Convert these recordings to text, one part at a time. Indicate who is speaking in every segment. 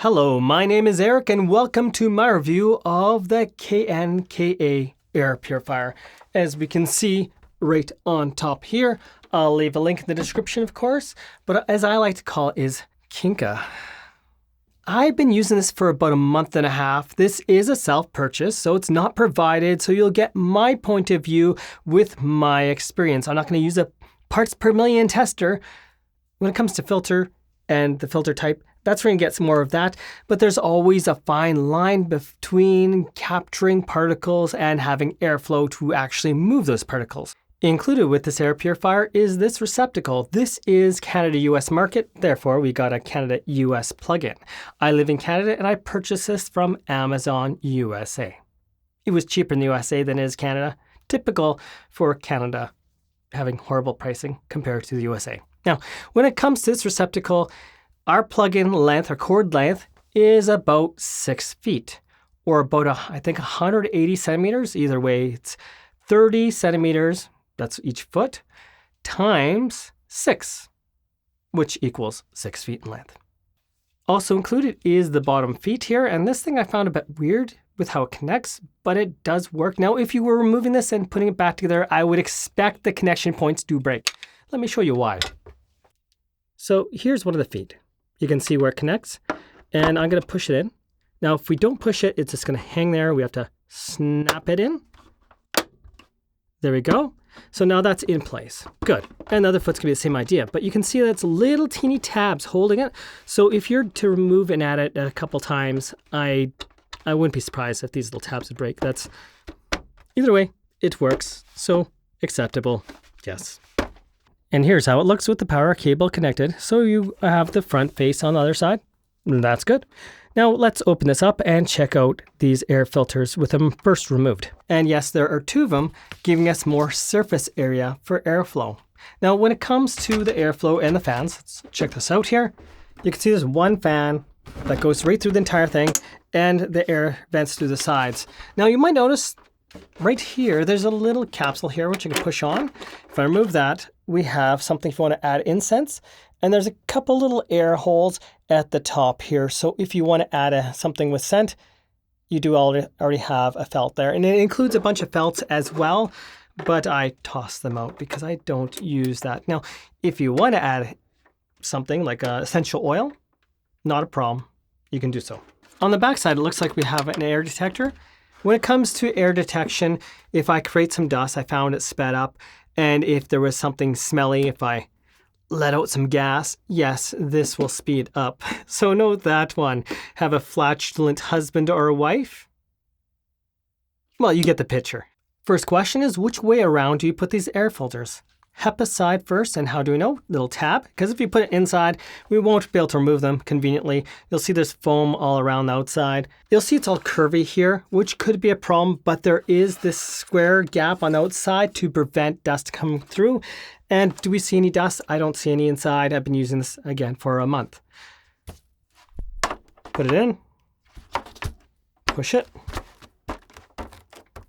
Speaker 1: Hello, my name is Eric and welcome to my review of the KNKA air purifier. As we can see right on top here, I'll leave a link in the description of course, but as I like to call it is KNKA. I've been using this for about a month and a half. This is a self-purchase, so it's not provided, so you'll get my point of view with my experience. I'm not going to use a parts per million tester. When it comes to filter and the filter type, that's where you get some more of that, but there's always a fine line between capturing particles and having airflow to actually move those particles. Included with this air purifier is this receptacle. This is Canada-US market, therefore we got a Canada-US plugin. I live in Canada and I purchased this from Amazon USA. It was cheaper in the USA than it is Canada, typical for Canada having horrible pricing compared to the USA. Now, when it comes to this receptacle, our plug-in length or cord length is about 6 feet or about, I think, 180 centimeters. Either way, it's 30 centimeters, that's each foot, times 6, which equals 6 feet in length. Also included is the bottom feet here, and this thing I found a bit weird with how it connects, but it does work. Now, if you were removing this and putting it back together, I would expect the connection points to break. Let me show you why. So here's one of the feet. You can see where it connects, and I'm going to push it in. Now, if we don't push it, it's just going to hang there. We have to snap it in. There we go. So now that's in place. Good. And the other foot's going to be the same idea, but you can see that's little teeny tabs holding it. So if you're to remove and add it a couple times, I wouldn't be surprised if these little tabs would break. That's either way, it works. So acceptable. Yes. And here's how it looks with the power cable connected. So you have the front face on the other side. That's good. Now let's open this up and check out these air filters with them first removed. And yes, there are 2 of them, giving us more surface area for airflow. Now when it comes to the airflow and the fans, let's check this out here. You can see there's one fan that goes right through the entire thing and the air vents through the sides. Now you might notice right here, there's a little capsule here which you can push on. If I remove that, we have something if you want to add incense. And there's a couple little air holes at the top here. So if you want to add something with scent, you do already have a felt there. And it includes a bunch of felts as well, but I toss them out because I don't use that. Now, if you want to add something like essential oil, not a problem. You can do so. On the back side, it looks like we have an air detector. When it comes to air detection, if I create some dust, I found it sped up. And if there was something smelly, if I let out some gas, yes, this will speed up. So note that one. Have a flatulent husband or a wife? Well, you get the picture. First question is, which way around do you put these air filters? HEPA side first, and how do we know? Little tab, because if you put it inside, we won't be able to remove them conveniently. You'll see there's foam all around the outside. You'll see it's all curvy here, which could be a problem, but there is this square gap on the outside to prevent dust coming through. And do we see any dust? I don't see any inside. I've been using this again for a month. Put it in, push it.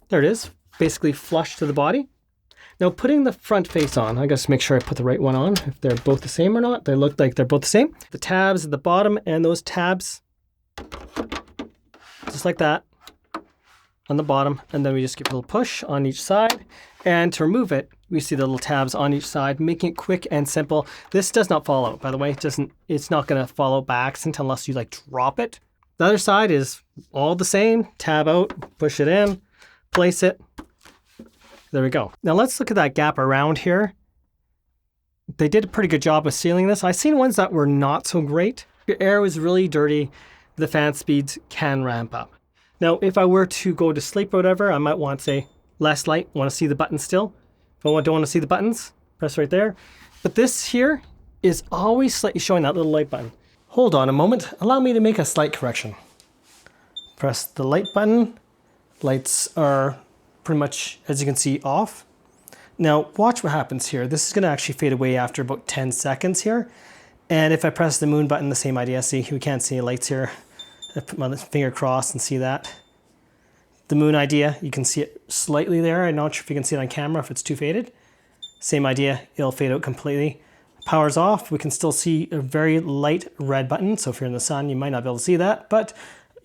Speaker 1: There it is, basically flush to the body. Now putting the front face on, I gotta make sure I put the right one on, if they're both the same or not. They look like they're both the same. The tabs at the bottom and those tabs, just like that, on the bottom. And then we just give a little push on each side. And to remove it, we see the little tabs on each side, making it quick and simple. This does not fall out, by the way. It's not gonna fall out by accident unless you like drop it. The other side is all the same. Tab out, push it in, place it. There we go. Now let's look at that gap around here. They did a pretty good job of sealing this. I've seen ones that were not so great. If your air was really dirty, the fan speeds can ramp up. Now, if I were to go to sleep or whatever, I might want, say, less light, want to see the buttons still. If I don't want to see the buttons, press right there. But this here is always slightly showing that little light button. Hold on a moment. Allow me to make a slight correction. Press the light button. Lights are pretty much, as you can see, off. Now watch what happens here. This is going to actually fade away after about 10 seconds here. And if I press the moon button, the same idea. See, we can't see any lights here. I put my finger across and see that. The moon idea, you can see it slightly there. I'm not sure if you can see it on camera if it's too faded. Same idea, it'll fade out completely. Power's off. We can still see a very light red button. So if you're in the sun, you might not be able to see that, but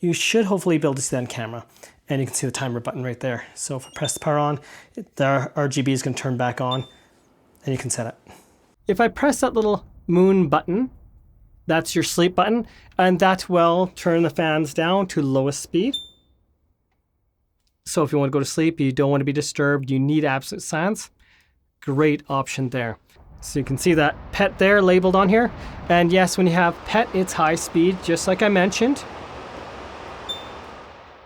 Speaker 1: you should hopefully be able to see that on camera. And you can see the timer button right there. So if I press the power on, the RGB is going to turn back on and you can set it. If I press that little moon button, that's your sleep button, and that will turn the fans down to lowest speed. So if you want to go to sleep, you don't want to be disturbed, you need absolute silence, great option there. So you can see that PET there labeled on here. And yes, when you have PET, it's high speed, just like I mentioned.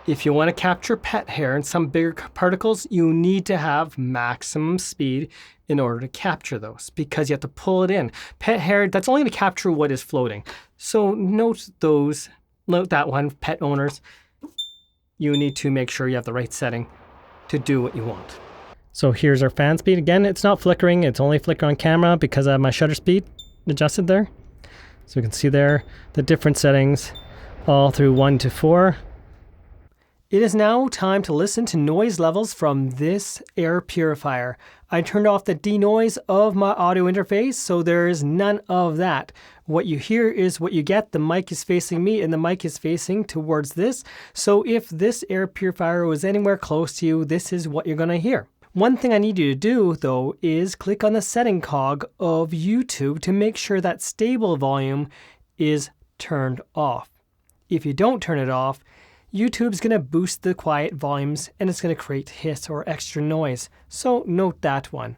Speaker 1: If you want to capture PET hair and some bigger particles, you need to have maximum speed in order to capture those, because you have to pull it in. PET hair, that's only going to capture what is floating. So note that one, PET owners. You need to make sure you have the right setting to do what you want. So here's our fan speed. Again, it's not flickering. It's only flicker on camera because I have my shutter speed adjusted there. So we can see there the different settings all through 1 to 4. It is now time to listen to noise levels from this air purifier. I turned off the denoise of my audio interface, so there is none of that. What you hear is what you get. The mic is facing me and the mic is facing towards this. So if this air purifier was anywhere close to you, this is what you're going to hear. One thing I need you to do, though, is click on the setting cog of YouTube to make sure that stable volume is turned off. If you don't turn it off, YouTube's going to boost the quiet volumes and it's going to create hiss or extra noise. So note that one.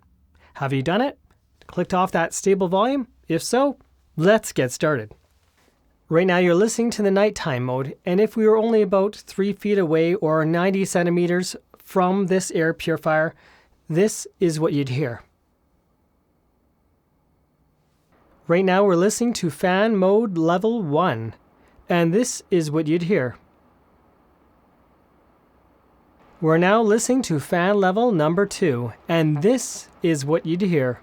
Speaker 1: Have you done it? Clicked off that stable volume? If so, let's get started. Right now you're listening to the nighttime mode, and if we were only about 3 feet away or 90 centimeters from this air purifier, this is what you'd hear. Right now we're listening to fan mode level 1, and this is what you'd hear. We're now listening to fan level number 2, and this is what you'd hear.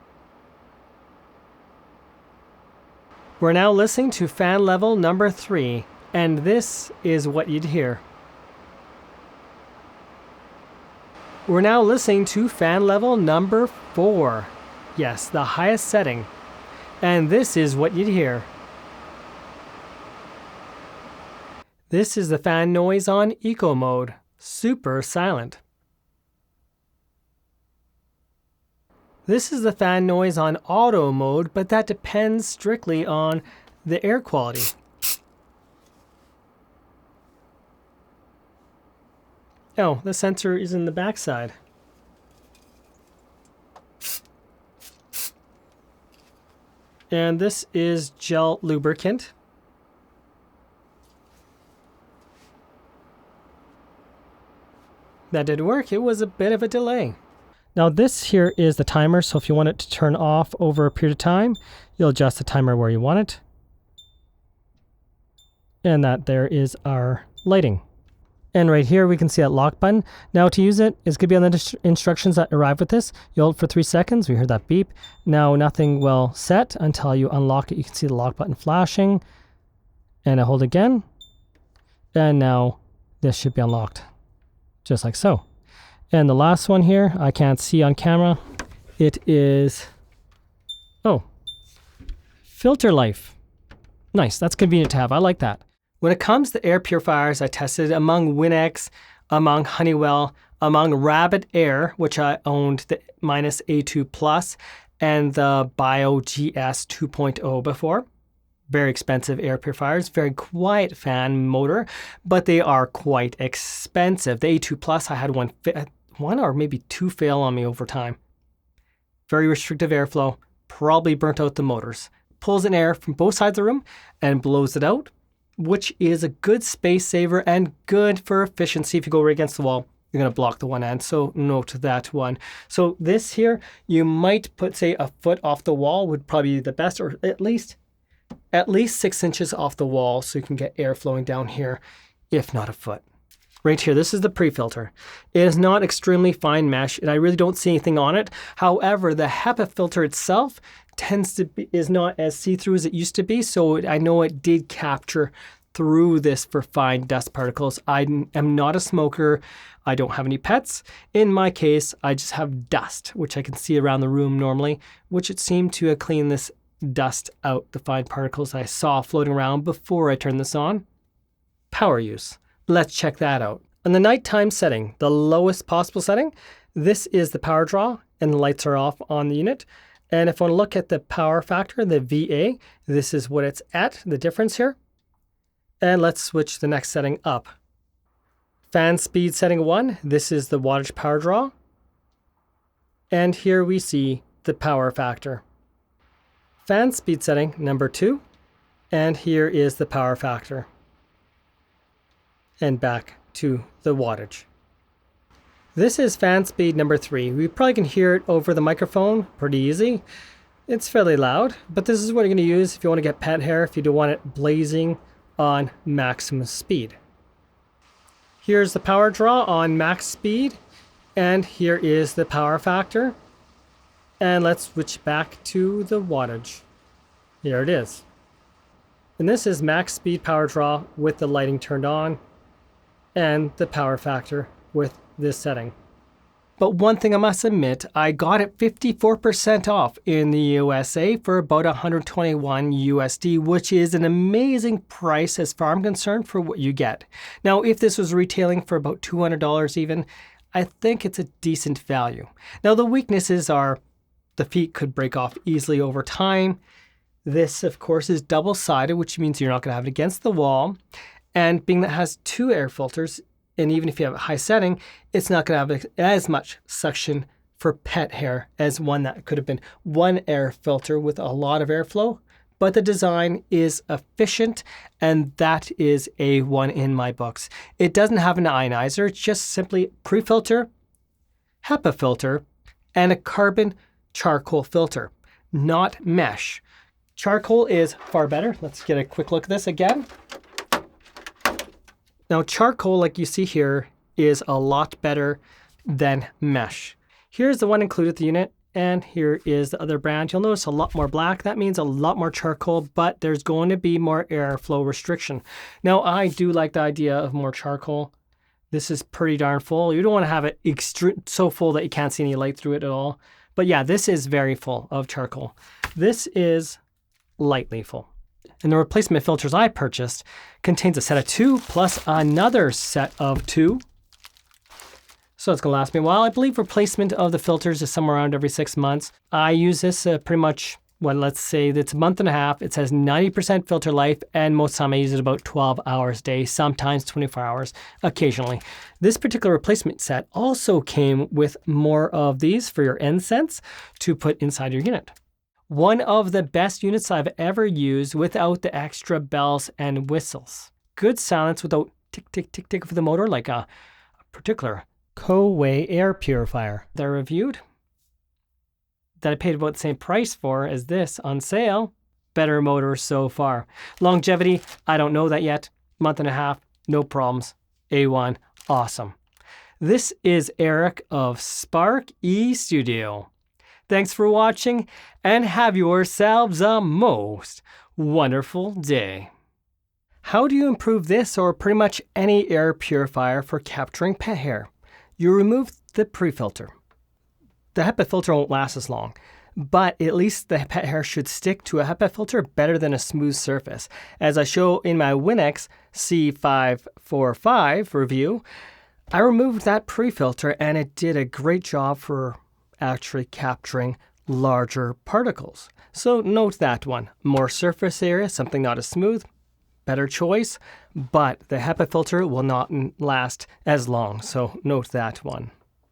Speaker 1: We're now listening to fan level number 3, and this is what you'd hear. We're now listening to fan level number 4. Yes, the highest setting. And this is what you'd hear. This is the fan noise on eco mode. Super silent. This is the fan noise on auto mode, but that depends strictly on the air quality. Oh, the sensor is in the backside. And this is gel lubricant. That did work. It was a bit of a delay. Now this here is the timer, so if you want it to turn off over a period of time, you'll adjust the timer where you want it. And that there is our lighting. And right here we can see that lock button. Now to use it, it's going to be on the instructions that arrive with this. You hold it for 3 seconds. We heard that beep. Now nothing will set until you unlock it. You can see the lock button flashing. And I hold again. And now this should be unlocked. Just like so. And the last one here, I can't see on camera. It is, filter life. Nice, that's convenient to have. I like that. When it comes to air purifiers, I tested among Winx, among Honeywell, among Rabbit Air, which I owned the -A2 Plus, and the Bio GS 2.0 before. Very expensive air purifiers, very quiet fan motor, but they are quite expensive. The A2 Plus, I had one or maybe 2 fail on me over time. Very restrictive airflow, probably burnt out the motors. Pulls in air from both sides of the room and blows it out, which is a good space saver and good for efficiency. If you go right against the wall, you're going to block the one end, so note that one. So this here, you might put, say, a foot off the wall would probably be the best, or at least 6 inches off the wall so you can get air flowing down here, if not a foot. Right here, this is the pre-filter. It is not extremely fine mesh, and I really don't see anything on it. However, the HEPA filter itself is not as see-through as it used to be, so I know it did capture through this for fine dust particles. I am not a smoker. I don't have any pets. In my case, I just have dust, which I can see around the room normally, which it seemed to clean this dust out the fine particles I saw floating around before I turned this on. Power use. Let's check that out. On the nighttime setting, the lowest possible setting, this is the power draw and the lights are off on the unit. And if I want to look at the power factor, the VA, this is what it's at, the difference here. And let's switch the next setting up. Fan speed setting 1, this is the wattage power draw. And here we see the power factor. Fan speed setting number 2, and here is the power factor. And back to the wattage. This is fan speed number 3. We probably can hear it over the microphone pretty easy. It's fairly loud, but this is what you're going to use if you want to get pet hair, if you don't want it blazing on maximum speed. Here's the power draw on max speed, and here is the power factor. And let's switch back to the wattage. Here it is. And this is max speed power draw with the lighting turned on and the power factor with this setting. But one thing I must admit, I got it 54% off in the USA for about $121 USD, which is an amazing price as far as I'm concerned for what you get. Now, if this was retailing for about $200 even, I think it's a decent value. Now, the weaknesses are the feet could break off easily over time. This, of course, is double-sided, which means you're not going to have it against the wall. And being that it has 2 air filters, and even if you have a high setting, it's not going to have as much suction for pet hair as one that could have been 1 air filter with a lot of airflow. But the design is efficient, and that is A1 in my books. It doesn't have an ionizer. It's just simply pre-filter, HEPA filter, and a carbon charcoal filter, not mesh. Charcoal is far better. Let's get a quick look at this again. Now, charcoal, like you see here, is a lot better than mesh. Here's the one included with the unit, and here is the other brand. You'll notice a lot more black. That means a lot more charcoal, but there's going to be more airflow restriction. Now, I do like the idea of more charcoal. This is pretty darn full. You don't want to have it so full that you can't see any light through it at all. But yeah, this is very full of charcoal. This is lightly full. And the replacement filters I purchased contains a set of 2 plus another set of 2. So it's going to last me a while. I believe replacement of the filters is somewhere around every 6 months. I use this pretty much, well, let's say it's a month and a half. It says 90% filter life, and most of the time I use it about 12 hours a day, sometimes 24 hours occasionally. This particular replacement set also came with more of these for your incense to put inside your unit. One of the best units I've ever used without the extra bells and whistles. Good silence without tick, tick, tick, tick of the motor, like a particular KNKA air purifier that I reviewed, that I paid about the same price for as this on sale. Better motor so far. Longevity, I don't know that yet. Month and a half, no problems. A1, awesome. This is Eric of Spark eStudio. Thanks for watching, and have yourselves a most wonderful day. How do you improve this or pretty much any air purifier for capturing pet hair? You remove the pre-filter. The HEPA filter won't last as long, but at least the pet hair should stick to a HEPA filter better than a smooth surface. As I show in my Winx C545 review, I removed that pre-filter and it did a great job for actually capturing larger particles. So note that one. More surface area, something not as smooth, better choice, but the HEPA filter will not last as long. So note that one.